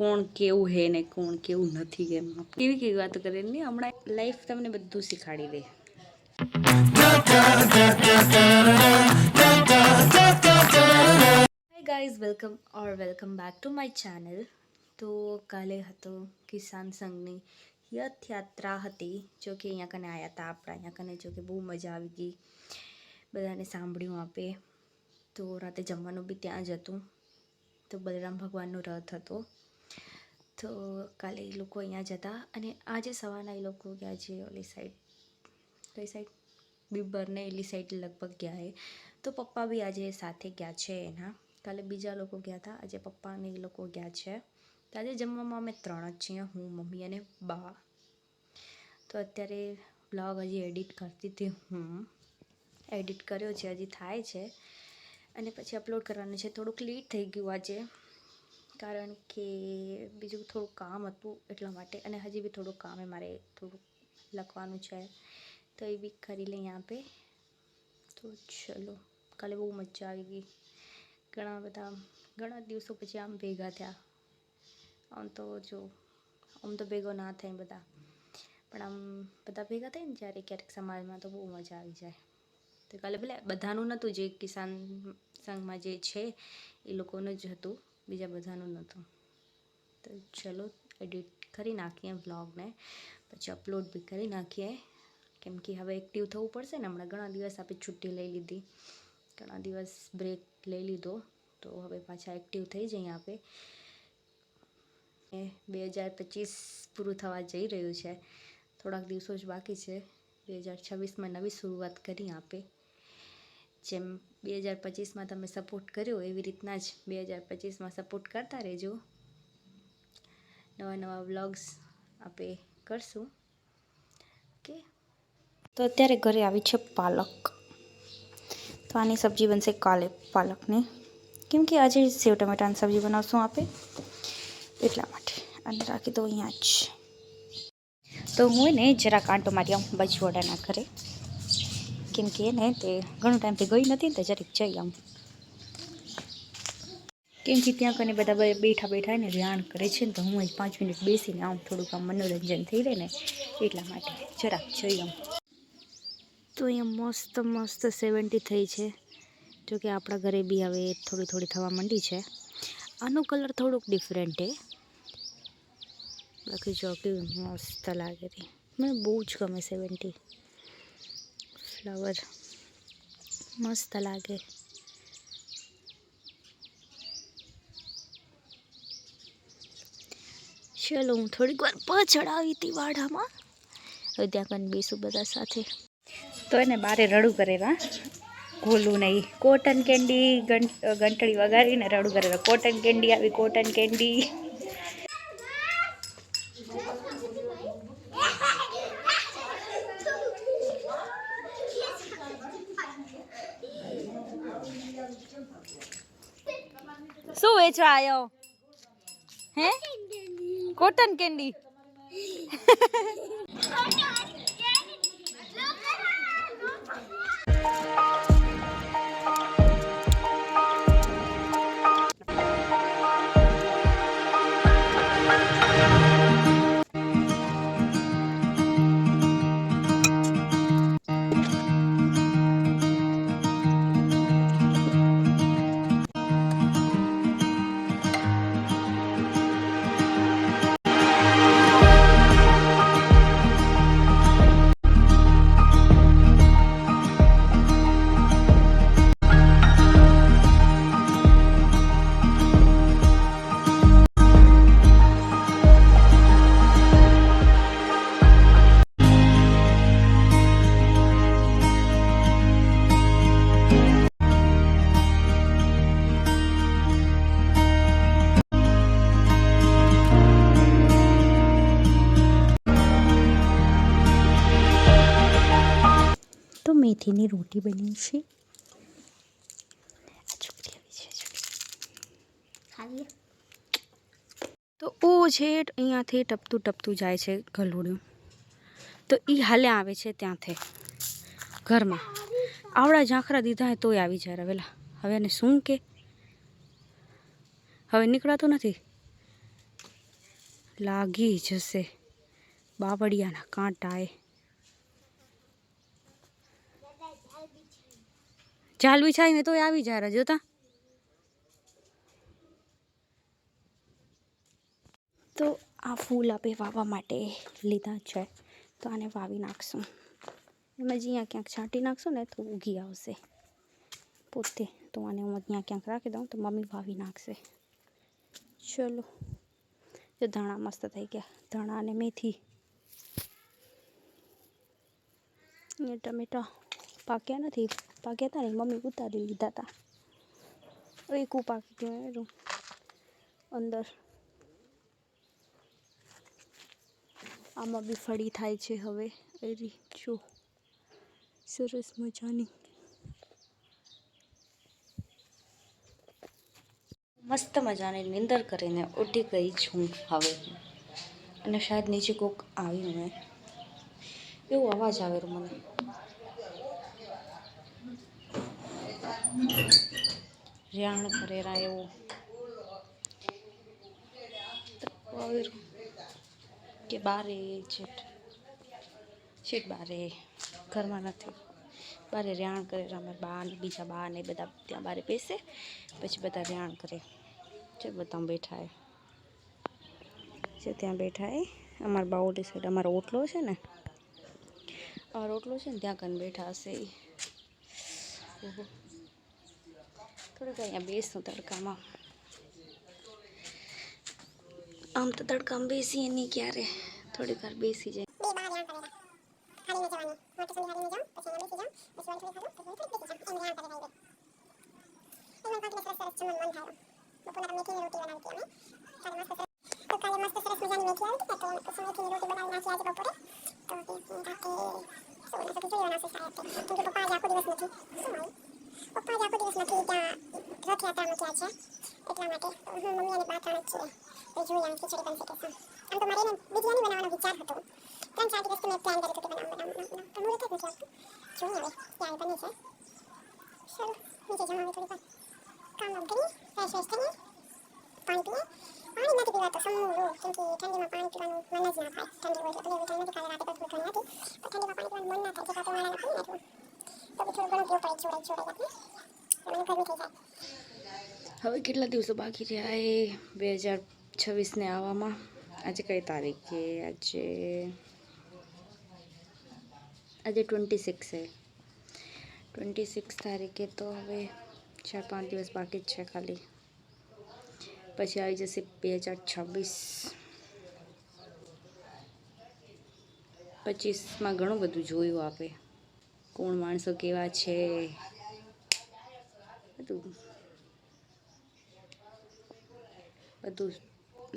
કોણ કેવું હે ને કોણ કેવું નથી એમ કેવી કેવી વાતો કરે ને હમણાં લાઈફ તમને બધું શીખાડી દે. Hi guys, welcome back to my channel. તો કાલે હતો કિસાન સંઘની યાત્રા હતી, જો કે અહીંયા કને આવ્યા હતા આપણા અહીંયા કને, જો કે બહુ મજા આવી ગઈ, બધાને સાંભળ્યું આપે. તો રાતે જમવાનું બી ત્યાં જ હતું. તો બલરામ ભગવાનનો રથ હતો, તો કાલે એ લોકો અહીંયા જ હતા. અને આજે સવારના એ લોકો ગયા છે ઓલી સાઈડ, કઈ સાઈડ, બીબરને એલી સાઈડ લગભગ ગયા છે. તો પપ્પા બી આજે સાથે ગયા છે એના. કાલે બીજા લોકો ગયા હતા, આજે પપ્પા અને એ લોકો ગયા છે. તો આજે જમવામાં અમે 3 જ છીએ, હું, મમ્મી અને બા. તો અત્યારે બ્લોગ હજી એડિટ કરતી હતી, હું એડિટ કર્યો છે, હજી થાય છે અને પછી અપલોડ કરવાનું છે. થોડુંક લેટ થઈ ગયું આજે, કારણ કે બીજું થોડુંક કામ હતું એટલા માટે, અને હજી બી થોડુંક કામ મારે થોડુંક લખવાનું છે, તો એ બી કરી લઈએ यहाँ पे. તો ચલો, કાલે બહુ મજા આવી ગઈ, ઘણા દિવસો પછી આમ ભેગા થયા. આમ તો ભેગો ના થાય બધા, પણ આમ બધા ભેગા થાય ને જ્યારે ક્યારેક સમાજમાં, તો બહુ મજા આવી જાય. તો કાલે ભલે બધાનું નહોતું, જે કિસાન સંઘમાં જે છે એ લોકોનું જ હતું, બીજા બધાનું નહોતું. તો ચલો એડિટ કરી નાખીએ વ્લોગને, પછી અપલોડ બી કરી નાખીએ, કેમ કે હવે એક્ટિવ થવું પડશે ને. હમણાં ઘણા દિવસ આપણે છુટ્ટી લઈ લીધી, ઘણા દિવસ બ્રેક લઈ લીધો, તો હવે પાછા એક્ટિવ થઈ જઈએ આપણે. 2025 પૂરું થવા જઈ રહ્યું છે, થોડાક દિવસો જ બાકી છે. 2026માં નવી શરૂઆત કરી આપે. જેમ 2025માં તમે સપોર્ટ કર્યો, એવી રીતના જ 2025માં સપોર્ટ કરતા રહેજો. નવા વ્લોગ્સ આપણે કરશું. ઓકે. તો અત્યારે ઘરે આવી છે પાલક, તો આની સબ્જી બનશે કાલે પાલકની, કેમ કે આજે સેવ ટમેટાની સબ્જી બનાવશું આપે, એટલા માટે. અને રાખી દો અહીંયા જ. તો હું ને જરા કાંટો મારી આવું બજવડાના ઘરે, કેમ કે ને તે ઘણું ટાઈમથી ગઈ નથી ને, તો જરીક જઈ આવું, કેમ કે ત્યાં કને બધા બેઠા ને ધ્યાન કરે છે ને, તો હું જ 5 મિનિટ બેસીને આવું, થોડુંક આમ મનોરંજન થઈ રહે ને, એટલા માટે જરાક જઈ આવું. તો અહીંયા મસ્ત 70 થઈ છે, જો કે આપણા ઘરે બી હવે થોડી થવા માંડી છે. આનો કલર થોડોક ડિફરન્ટ છે, બાકી જો કેવું મસ્ત લાગે છે. મને બહુ જ ગમે 70 ફ્લાવર, મસ્ત લાગે. ચલો, હું થોડીક વાર પાછળ આવી હતી વાડામાં, હવે ત્યાં કને બેસું બધા સાથે. તો એને બારે રડું કરેલા, ગોલું નહીં, કોટન કેન્ડી, ઘંટડી વગાડીને રડું કરેલા, કોટન કેન્ડી આવી, કોટન કેન્ડી. શું વેચવા આવ્યો હે? Cotton candy. મેથીની રોટી બની છે, તો ઓ છે અહીંયાથી ટપતું જાય છે ગલુડિયું, તો એ હાલે આવે છે ત્યાંથી ઘરમાં. આવડા ઝાંખરા દીધા હે તોય આવી જાય વેલા. હવે એને શું કે, હવે નીકળાતું નથી. લાગી જશે બાવળિયાના કાંટાએ. જાલ બિછાઈને તો આવી જાય જોતા. તો આ ફૂલ આપણે વાવવા માટે લીધા છે, તો આને વાવી નાખશું. એમાં જ અહીંયા ક્યાંક છાંટી નાખશો ને તો ઉગી આવશે પોતે. તો આને હું અહીંયા ક્યાંક રાખી દઉં તો મમ્મી વાવી નાખશે. ચલો, જો ધાણા મસ્ત થઈ ગયા, ધાણા અને મેથી ને ટમેટા પાક્યા નથી, પાક્યા હતા ને મમ્મી ઉતારી લીધા હતા. એક પાકી ગયું અંદર. આમાં બી ફળી થાય છે હવે. એરી જો સરસ મજાની મસ્ત મજાની નિંદર કરીને ઉઠી ગઈ છું હવે. અને શાયદ નીચે કોક આવ્યું ને એવો અવાજ આવેલો મને. રેણ કરેરા એવું કે બારે છે બારે, ઘરમાં નથી. બારે રેણ કરે અમારા બા ને બીજા બા ને બધા ત્યાં બારે બેસે, પછી બધા રેણ કરે છે. બધા બેઠા છે ત્યાં બેઠા અમારા બા ઓલી સાઈડ અમારો ઓટલો છે ને, અમારો ઓટલો છે ને ત્યાં કને બેઠા હશે. થોડીક અહીંયા બેસું તડકામાં. આમ તો તડકામાં બેસીએ નહીં ક્યારે, થોડીક વાર બેસી જાય. હવે કેટલા દિવસો બાકી રહ્યા એ 2026ને આવવામાં. આજે કઈ તારીખ છે? આજે 26 છે. 26 તારીખે તો હવે 4-5 દિવસ બાકી જ છે ખાલી. પછી આવી જશે 2026. 25માં ઘણું બધું જોયું આપે, કોણ માણસો કેવા છે બધું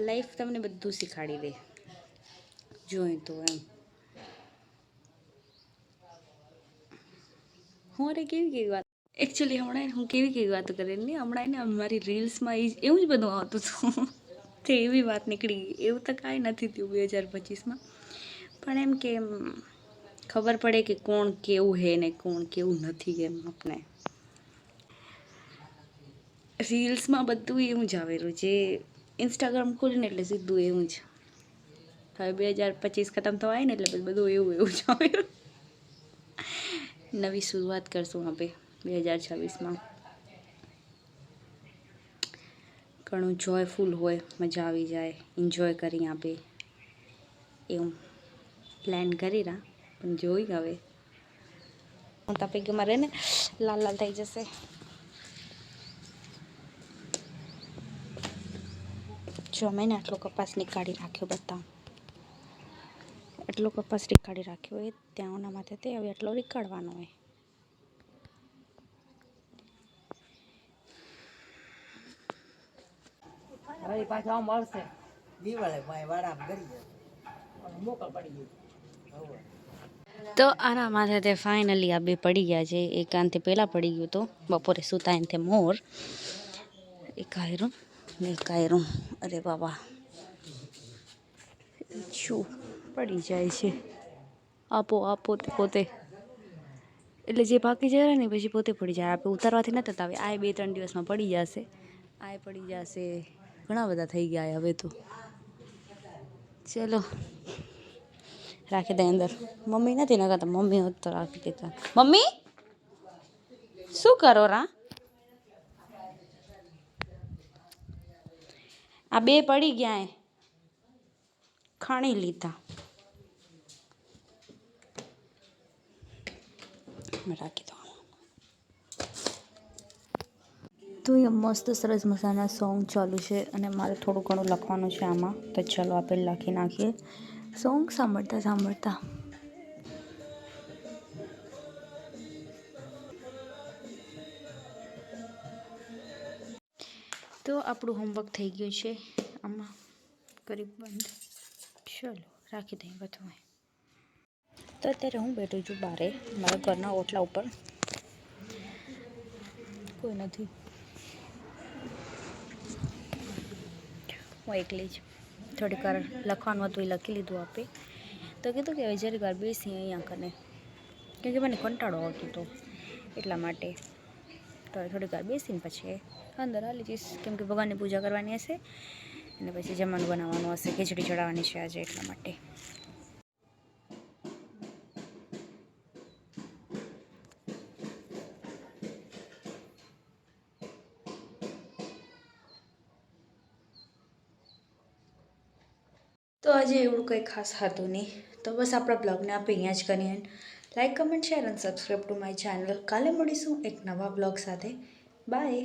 લાઈફ તમને બધું શીખવાડી દે જોઈ તો એમ. હું અરે કેવી વાત એકચ્યુઅલી હમણાં હું કેવી વાતો કરી ને હમણાં ને મારી રીલ્સમાં એવું જ બધું આવતું હતું. તે એવી વાત નીકળી ગઈ. એવું તો કાંઈ નથી થયું 2025માં, પણ એમ કે ખબર પડે કે કોણ કેવું હે ને કોણ કેવું નથી. એમ આપણે રીલ્સમાં બધું એવું જ આવેલું, જે ઇન્સ્ટાગ્રામ ખોલીને એટલે સીધું એવું જ. હવે 2025 ખતમ થવા આવે ને એટલે બધું એવું જ આવેલું. નવી શરૂઆત કરશું આપણે 2026માં. ઘણું જોયફુલ હોય, મજા આવી જાય, એન્જોય કરી આપે એવું પ્લાન કરી રહ્યા. પણ જોઈ હવે હું તાપી કે મારે ને લાલ લાલ થઈ જશે. જો મેં આટલો કપાસ નીકાળી રાખ્યો, બતાવું. આટલો કપાસ નીકાળી રાખ્યો હોય ત્યાં ઓના માથે તે હવે આટલો નીકાળવાનો હોય. હવે પાછા મળશે દિવાળે વાળા કરી મોકલ પડી ગઈ. તો આના માથે તે ફાઇનલી આ બે પડી ગયા છે. એક આનથી પહેલાં પડી ગયું તો બપોરે સૂતા એનથી મોર. એક આયરું ને એક આયરું. અરે બાબા શું પડી જાય છે. આપો પોતે એટલે જે બાકી જાય ને પછી પોતે પડી જાય. આપણે ઉતારવાથી નથી થતા. હવે આ 2-3 દિવસમાં પડી જશે. આ પડી જશે. ઘણા બધા થઈ ગયા હવે તો. ચલો રાખી દે અંદર. મમ્મી નથી ને તો મમ્મી હોત તો રાખી દેતા. મમ્મી શું કરો રા? આ બે પડી ગયા એ ખાણી લીધા. રાખી દો. તો અહીંયા મસ્ત સરસ મજાના સોંગ ચાલુ છે અને મારે થોડું ઘણું લખવાનું છે આમાં, તો ચલો આપણે લખી નાખીએ સોંગ સાંભળતા સાંભળતા. તો આપણું હોમવર્ક થઈ ગયું છે આમાં, કરી બંધ. ચલો રાખી દઈએ બધું. તો અત્યારે હું બેઠું છું બારે મારા ઘરના ઓટલા ઉપર, કોઈ નથી, હું એકલી જ. થોડીક વાર લખવાનું હતું એ લખી લીધું આપે, તો કીધું કે હવે જરી વાર બેસી અહીંયા કને, કેમ કે મને કંટાળો આવતો હતો એટલા માટે. તો થોડીક વાર બેસીને પછી અંદર હાલી જઈશ, કેમ કે ભગવાનની પૂજા કરવાની હશે અને પછી જમવાનું બનાવવાનું હશે, ખીચડી ચડાવવાની છે આજે એટલા માટે. તો આજે એવું કંઈ ખાસ હતું નહીં, તો બસ આપણા બ્લોગને આપણે અહીંયા જ કરીએ. લાઈક, કમેન્ટ, શેર અને સબસ્ક્રાઈબ ટુ માય ચેનલ. કાલે મળીશું એક નવા બ્લોગ સાથે. બાય.